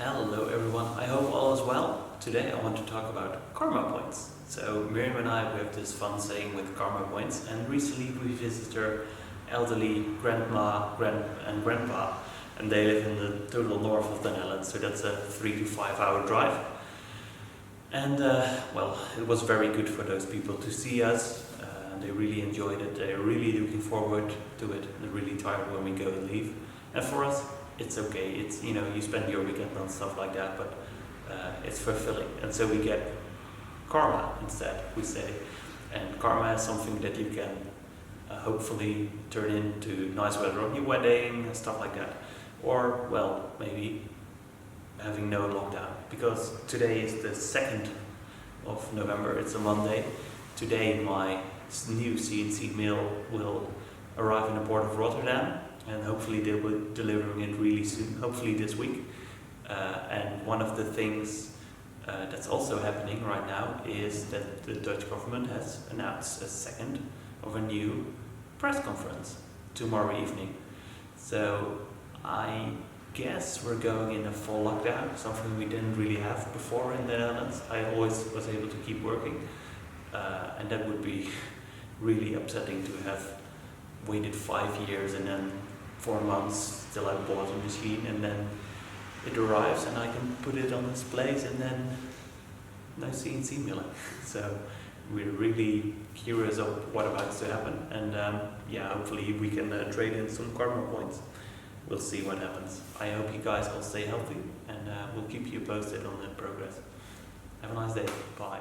Hello everyone, I hope all is well. Today I want to talk about karma points. So Miriam and I, we have this fun saying with karma points, and recently we visited our elderly grandma, and grandpa, and they live in the total north of the Netherlands, so that's a 3 to 5 hour drive. And well, it was very good for those people to see us. They really enjoyed it, they're really looking forward to it. They're really tired when we go and leave. And for us, it's okay. It's, you spend your weekend on stuff like that, but it's fulfilling. And so we get karma instead, we say. And karma is something that you can hopefully turn into nice weather on your wedding and stuff like that. Or, well, maybe having no lockdown. Because today is the 2nd of November, it's a Monday. Today my new CNC mill will arrive in the port of Rotterdam, and hopefully they will be delivering it really soon, hopefully this week. And one of the things that's also happening right now is that the Dutch government has announced a second of a new press conference tomorrow evening. So I guess we're going in a full lockdown, something we didn't really have before in the Netherlands. I always was able to keep working, and that would be really upsetting to have waited 5 years and then 4 months till I bought a machine, and then it arrives and I can put it on displays and then no CNC milling. So we're really curious of what about to happen, and yeah, hopefully we can trade in some karma points. We'll see what happens. I hope you guys all stay healthy, and we'll keep you posted on the progress. Have a nice day. Bye.